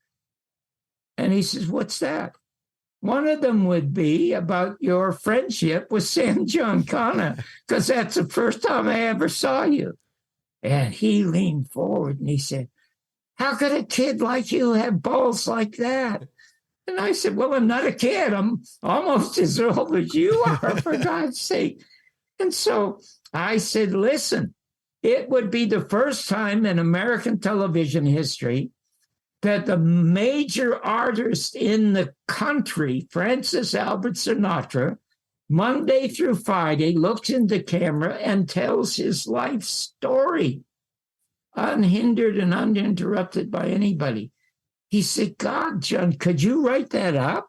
And he says, what's that? One of them would be about your friendship with Sam Giancana, because that's the first time I ever saw you. And he leaned forward and he said, how could a kid like you have balls like that? And I said, well, I'm not a kid. I'm almost as old as you are, for God's sake. And so I said, listen, it would be the first time in American television history that the major artist in the country, Francis Albert Sinatra, Monday through Friday, looks into camera and tells his life story, unhindered and uninterrupted by anybody. He said, God, John, could you write that up?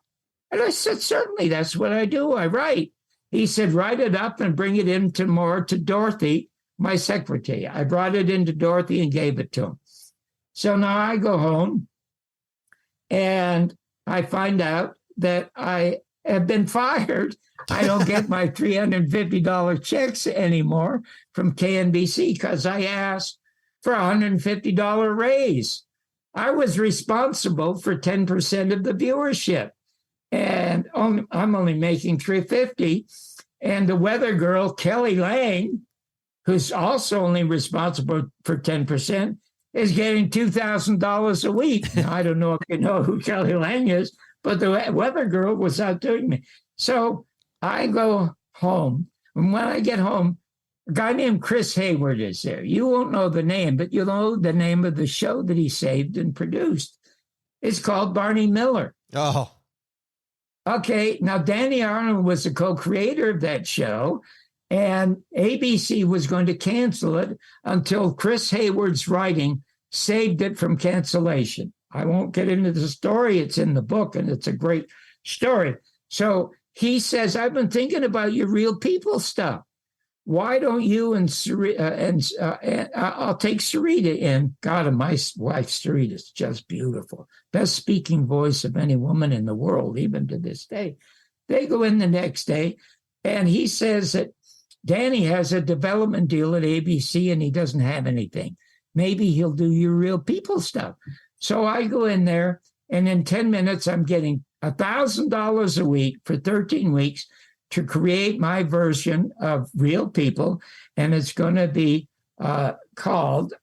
And I said, certainly, that's what I do. I write. He said, write it up and bring it in to Dorothy, my secretary. I brought it into Dorothy and gave it to him. So now I go home and I find out that I have been fired. I don't get my $350 checks anymore from KNBC because I asked for a $150 raise. I was responsible for 10% of the viewership, and I'm only making $350. And the weather girl, Kelly Lang, who's also only responsible for 10%, is getting $2,000 a week. Now, I don't know if you know who Kelly Lang is, but the weather girl was outdoing me. So I go home, and when I get home, a guy named Chris Hayward is there. You won't know the name, but you'll know the name of the show that he saved and produced. It's called Barney Miller. Oh. Okay, now Danny Arnold was the co-creator of that show, and ABC was going to cancel it until Chris Hayward's writing saved it from cancellation. I won't get into the story. It's in the book, and it's a great story. So he says, I've been thinking about your real people stuff. Why don't you and I'll take Sarita in. God, and my wife Sarita is just beautiful. Best speaking voice of any woman in the world, even to this day. They go in the next day, and he says that Danny has a development deal at ABC and he doesn't have anything. Maybe he'll do your real people stuff. So I go in there, and in 10 minutes, I'm getting $1,000 a week for 13 weeks to create my version of Real People. And it's going to be called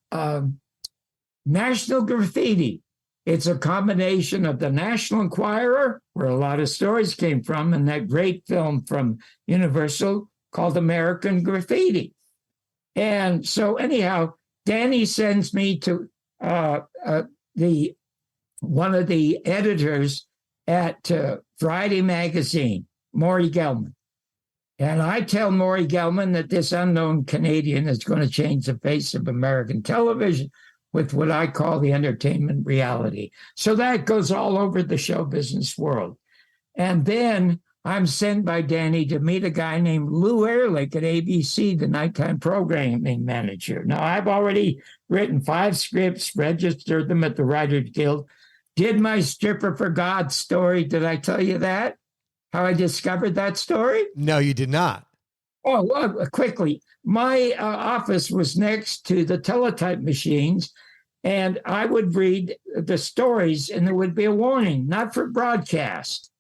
National Graffiti. It's a combination of the National Enquirer, where a lot of stories came from, and that great film from Universal called American Graffiti. And so anyhow, Danny sends me to one of the editors at Friday Magazine, Maury Gelman. And I tell Maury Gelman that this unknown Canadian is going to change the face of American television with what I call the entertainment reality. So that goes all over the show business world. And then I'm sent by Danny to meet a guy named Lou Ehrlich at ABC, the nighttime programming manager. Now, I've already written 5 scripts, registered them at the Writers Guild, did my Stripper for God story. Did I tell you that? How I discovered that story? No, you did not. Oh, well, quickly. My office was next to the teletype machines, and I would read the stories, and there would be a warning, not for broadcast.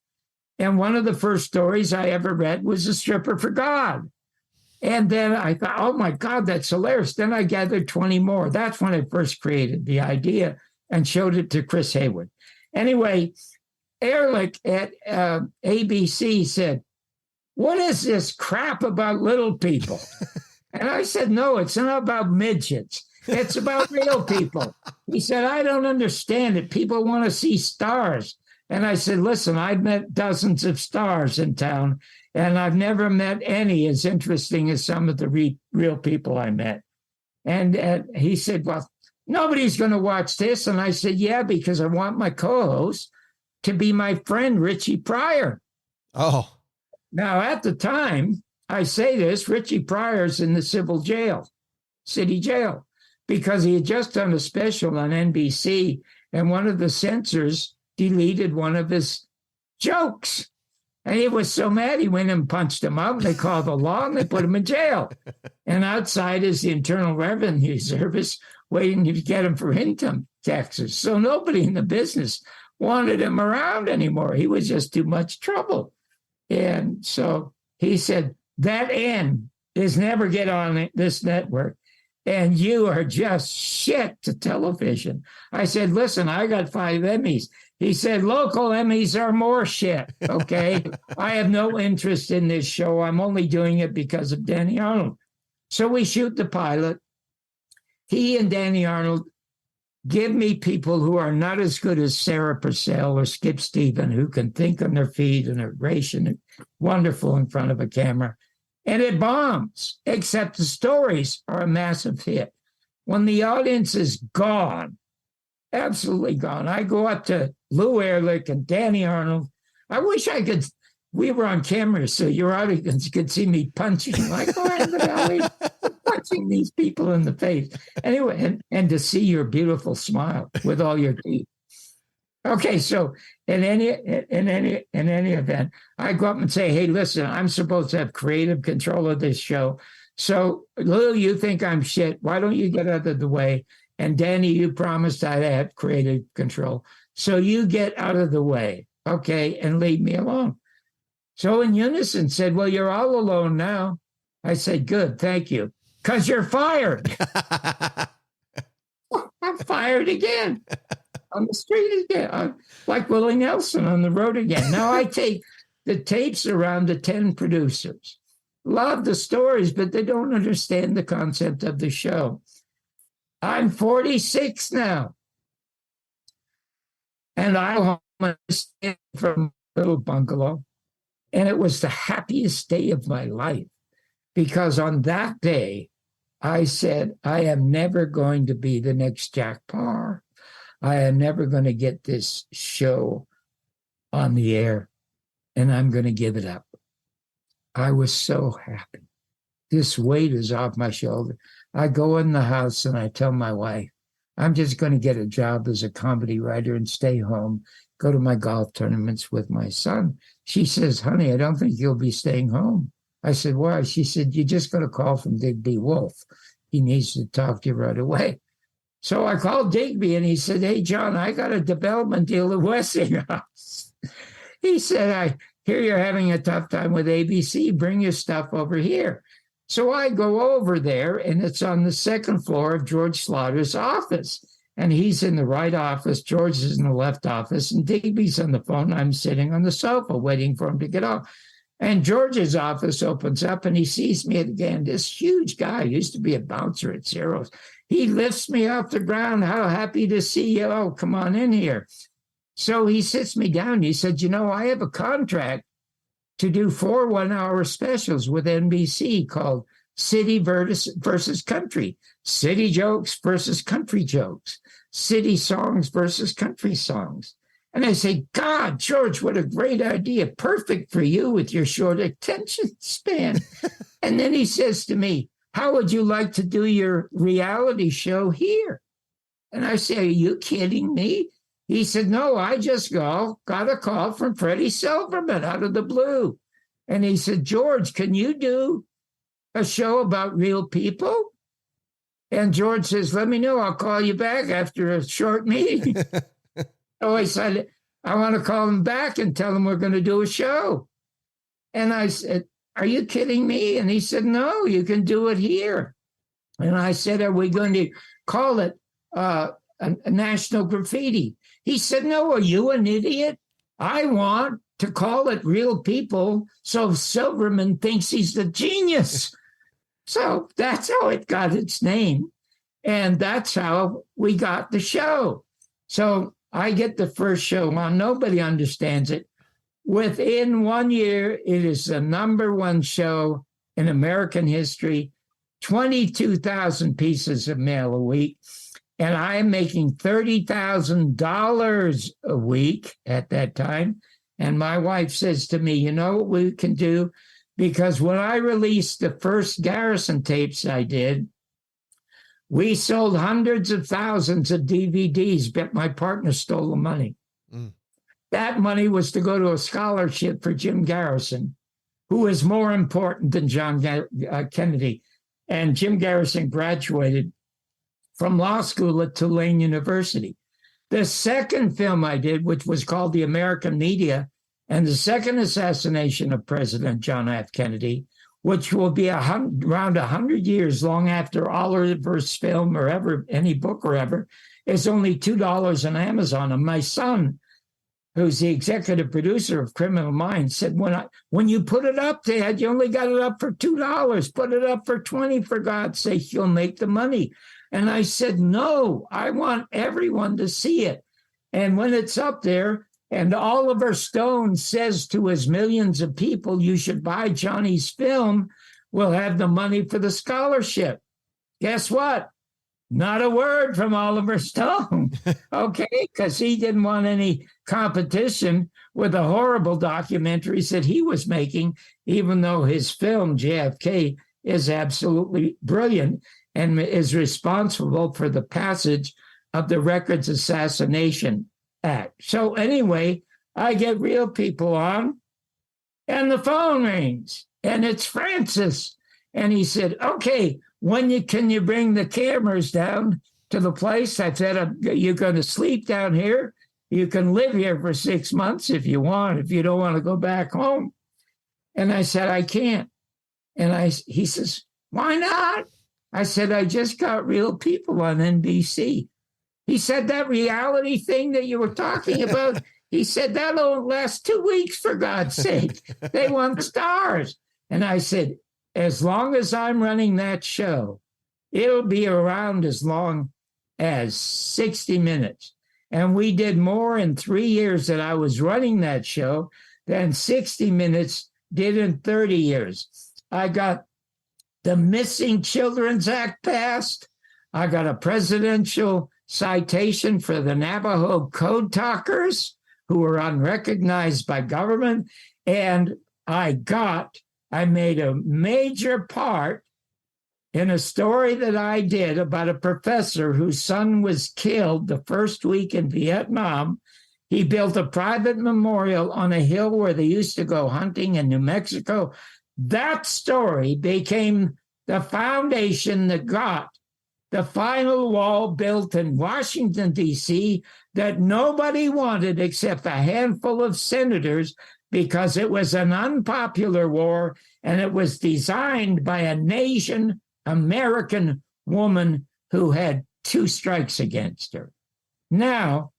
And one of the first stories I ever read was A Stripper for God. And then I thought, oh my God, that's hilarious. Then I gathered 20 more. That's when I first created the idea and showed it to Chris Haywood. Anyway, Ehrlich at ABC said, what is this crap about little people? And I said, no, it's not about midgets. It's about real people. He said, I don't understand it. People want to see stars. And I said, listen, I've met dozens of stars in town, and I've never met any as interesting as some of the real people I met. And he said, well, nobody's going to watch this. And I said, yeah, because I want my co-host to be my friend, Richie Pryor. Oh. Now, at the time, I say this, Richie Pryor's in the civil jail, city jail, because he had just done a special on NBC, and one of the censors deleted one of his jokes. And he was so mad, he went and punched him up. They called the law and they put him in jail. And outside is the Internal Revenue Service waiting to get him for income taxes. So nobody in the business wanted him around anymore. He was just too much trouble. And so he said, that end is never get on this network. And you are just shit to television. I said, listen, I got 5 Emmys. He said, local Emmys are more shit, okay? I have no interest in this show. I'm only doing it because of Danny Arnold. So we shoot the pilot. He and Danny Arnold give me people who are not as good as Sarah Purcell or Skip Stephen, who can think on their feet and are gracious and wonderful in front of a camera. And it bombs, except the stories are a massive hit. When the audience is gone, absolutely gone, I go up to Lou Ehrlich and Danny Arnold. I wish I could, we were on camera so your audience could see me punching, like, punching these people in the face. Anyway, and to see your beautiful smile with all your teeth. Okay, so in any event, I go up and say, hey, listen, I'm supposed to have creative control of this show. So, Lou, you think I'm shit. Why don't you get out of the way? And Danny, you promised I'd have creative control. So you get out of the way, okay, and leave me alone. So in unison said, well, you're all alone now. I said, good, thank you, because you're fired. I'm fired again. On the street again. I'm like Willie Nelson on the road again. Now I take the tapes around to 10 producers. Love the stories, but they don't understand the concept of the show. I'm 46 now. And I stand from a little bungalow. And it was the happiest day of my life. Because on that day, I said, I am never going to be the next Jack Paar. I am never going to get this show on the air, and I'm going to give it up. I was so happy. This weight is off my shoulder. I go in the house and I tell my wife, I'm just going to get a job as a comedy writer and stay home, go to my golf tournaments with my son. She says, honey, I don't think you'll be staying home. I said, why? She said, you just got a call from Digby Wolf. He needs to talk to you right away. So I called Digby and he said, hey, John, I got a development deal at Westinghouse. He said, I hear you're having a tough time with ABC. Bring your stuff over here. So I go over there and it's on the second floor of George Slaughter's office. And he's in the right office. George is in the left office. And Digby's on the phone. I'm sitting on the sofa waiting for him to get off. And George's office opens up and he sees me again. This huge guy used to be a bouncer at Zero's. He lifts me off the ground. How happy to see you. Oh, come on in here. So he sits me down. He said, you know, I have a contract to do 4 one-hour specials with NBC called City versus Country, City Jokes versus Country Jokes, City Songs versus Country Songs. And I say, God, George, what a great idea. Perfect for you with your short attention span. And then he says to me, how would you like to do your reality show here? And I say, are you kidding me? He said, no, I just got a call from Freddie Silverman out of the blue. And he said, George, can you do a show about real people? And George says, let me know. I'll call you back after a short meeting. So I said, I want to call him back and tell him we're going to do a show. And I said, are you kidding me? And he said, no, you can do it here. And I said, are we going to call it a national graffiti? He said, no, are you an idiot? I want to call it Real People so Silverman thinks he's the genius. So that's how it got its name. And that's how we got the show. So I get the first show on. Nobody understands it. Within 1 year, it is the #1 show in American history, 22,000 pieces of mail a week. And I'm making $30,000 a week at that time. And my wife says to me, you know what we can do? Because when I released the first Garrison tapes I did, we sold hundreds of thousands of DVDs, but my partner stole the money. Mm. That money was to go to a scholarship for Jim Garrison, who is more important than John Kennedy. And Jim Garrison graduated from law school at Tulane University. The second film I did, which was called The American Media, and the second assassination of President John F. Kennedy, which will be around 100 years long after Oliver's film or ever any book or ever, is only $2 on Amazon. And my son, who's the executive producer of Criminal Minds, said, when you put it up, Dad, you only got it up for $2. Put it up for $20, for God's sake, you'll make the money. And I said, no, I want everyone to see it. And when it's up there, and Oliver Stone says to his millions of people, you should buy Johnny's film, we'll have the money for the scholarship. Guess what? Not a word from Oliver Stone, okay? Because he didn't want any competition with the horrible documentaries that he was making, even though his film, JFK, is absolutely brilliant and is responsible for the passage of the Records Assassination Act. So anyway, I get Real People on, and the phone rings, and it's Francis. And he said, okay, can you bring the cameras down to the place? I said, you're going to sleep down here. You can live here for 6 months if you want, if you don't want to go back home. And I said, I can't. And he says, why not? I said, I just got Real People on NBC. He said, that reality thing that you were talking about, he said, that'll last 2 weeks, for God's sake. They want stars. And I said, as long as I'm running that show, it'll be around as long as 60 Minutes. And we did more in 3 years that I was running that show than 60 Minutes did in 30 years. I got the Missing Children's Act passed. I got a presidential citation for the Navajo code talkers who were unrecognized by government. And I made a major part in a story that I did about a professor whose son was killed the first week in Vietnam. He built a private memorial on a hill where they used to go hunting in New Mexico. That story became the foundation that got the final wall built in Washington, D.C., that nobody wanted except a handful of senators, because it was an unpopular war, and it was designed by a Asian American woman who had 2 strikes against her. Now,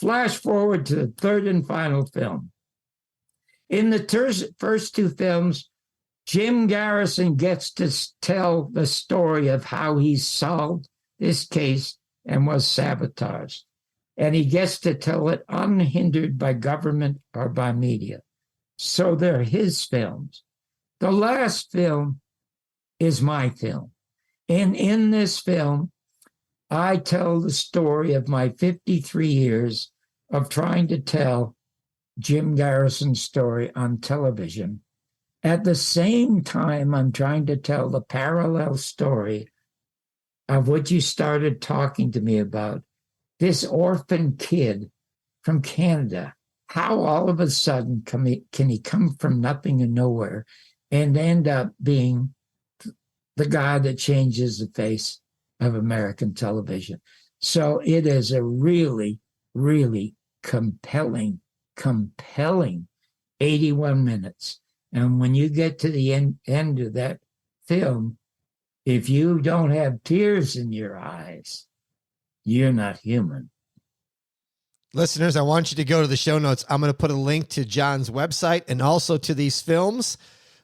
flash forward to the third and final film. In the first 2 films, Jim Garrison gets to tell the story of how he solved this case and was sabotaged. And he gets to tell it unhindered by government or by media. So they're his films. The last film is my film. And in this film, I tell the story of my 53 years of trying to tell Jim Garrison's story on television. At the same time, I'm trying to tell the parallel story of what you started talking to me about, this orphan kid from Canada. How all of a sudden can he come from nothing and nowhere and end up being the guy that changes the face of American television? So it is a really, really compelling compelling 81 minutes. And when you get to the end of that film, if you don't have tears in your eyes, you're not human. Listeners, I want you to go to the show notes. I'm going to put a link to John's website and also to these films.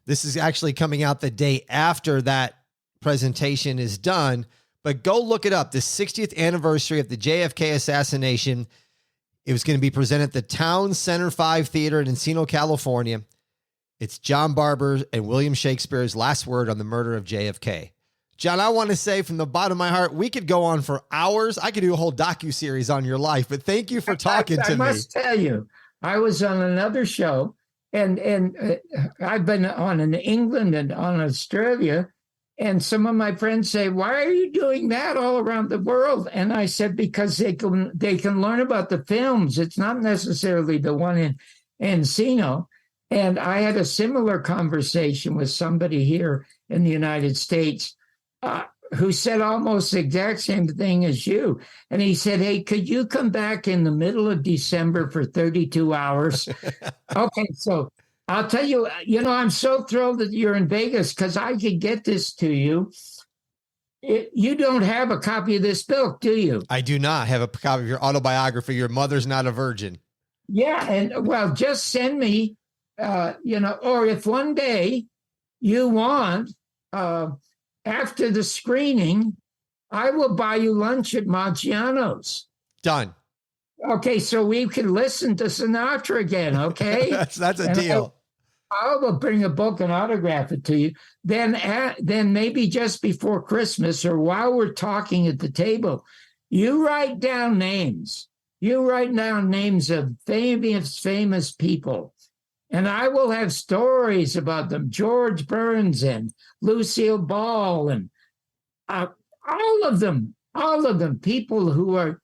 This is actually coming out the day after that presentation is done, but go look it up. The 60th anniversary of the JFK assassination. It was going to be presented at the Town Center 5 Theater in Encino, California. It's John Barbour and William Shakespeare's last word on the murder of JFK. John, I want to say from the bottom of my heart, we could go on for hours. I could do a whole docuseries on your life, but thank you for talking to me. I must tell you, I was on another show, and I've been on in England and on Australia, and some of my friends say, why are you doing that all around the world? And I said, because they can learn about the films. It's not necessarily the one in Encino. And I had a similar conversation with somebody here in the United States who said almost the exact same thing as you. And he said, hey, could you come back in the middle of December for 32 hours? Okay, so I'll tell you, I'm so thrilled that you're in Vegas because I could get this to you. You don't have a copy of this book, do you? I do not have a copy of your autobiography, Your Mother's Not a Virgin. Yeah, and well, just send me, or if one day you want, after the screening, I will buy you lunch at Maggiano's. Done. Okay, so we can listen to Sinatra again, okay? that's a deal. I will bring a book and autograph it to you. Then maybe just before Christmas or while we're talking at the table, you write down names. You write down names of famous people. And I will have stories about them. George Burns and Lucille Ball and all of them, people who are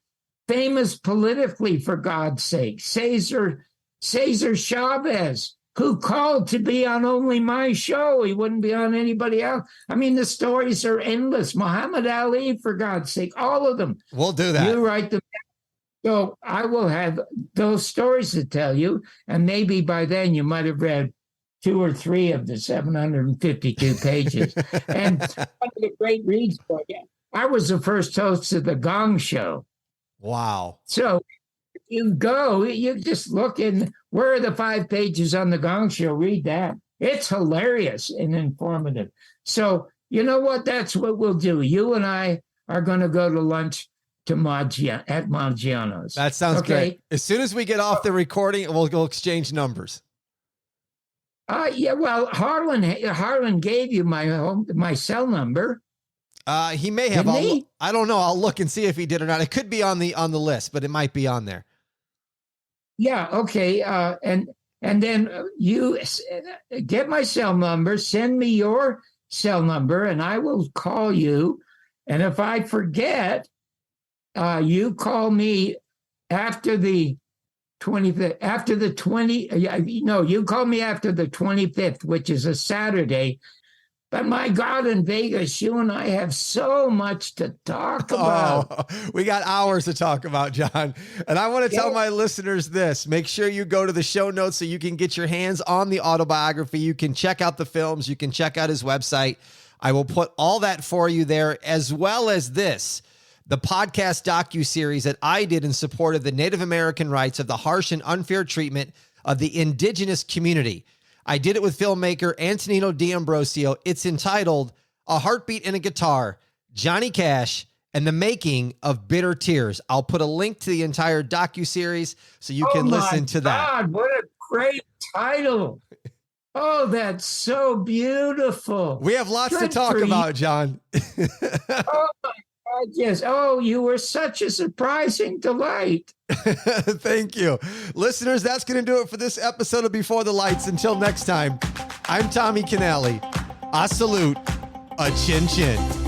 famous politically, for God's sake. Cesar Chavez, who called to be on only my show. He wouldn't be on anybody else. I mean, the stories are endless. Muhammad Ali, for God's sake, all of them. We'll do that. You write them down. So I will have those stories to tell you, and maybe by then you might have read 2 or 3 of the 752 pages. And one of the great reads for you, I was the first host of the Gong Show. Wow. So you just look in, where are the 5 pages on the Gong Show? Read that. It's hilarious and informative. So you know what? That's what we'll do. You and I are going to go to lunch at Maggiano's. That sounds great. As soon as we get off the recording, we'll go exchange numbers. Yeah, well, Harlan gave you my cell number. He may have. I don't know. I'll look and see if he did or not. It could be on the list, but it might be on there. Yeah. Okay. And then you get my cell number. Send me your cell number, and I will call you. And if I forget, you call me after the 25th. After the 20. No, you call me after the 25th, which is a Saturday. But my God, in Vegas, you and I have so much to talk about. Oh, we got hours to talk about, John. And I want to tell my listeners this. Make sure you go to the show notes so you can get your hands on the autobiography. You can check out the films. You can check out his website. I will put all that for you there, as well as this, the podcast docuseries that I did in support of the Native American rights of the harsh and unfair treatment of the indigenous community. I did it with filmmaker Antonino D'Ambrosio. It's entitled A Heartbeat and a Guitar, Johnny Cash, and the Making of Bitter Tears. I'll put a link to the entire docuseries so you can listen to that. God, what a great title. Oh, that's so beautiful. We have lots to talk about, John. Oh, my God, yes. Oh, you were such a surprising delight. Thank you. Listeners, that's going to do it for this episode of Before the Lights. Until next time, I'm Tommy Canale. I salute a chin chin.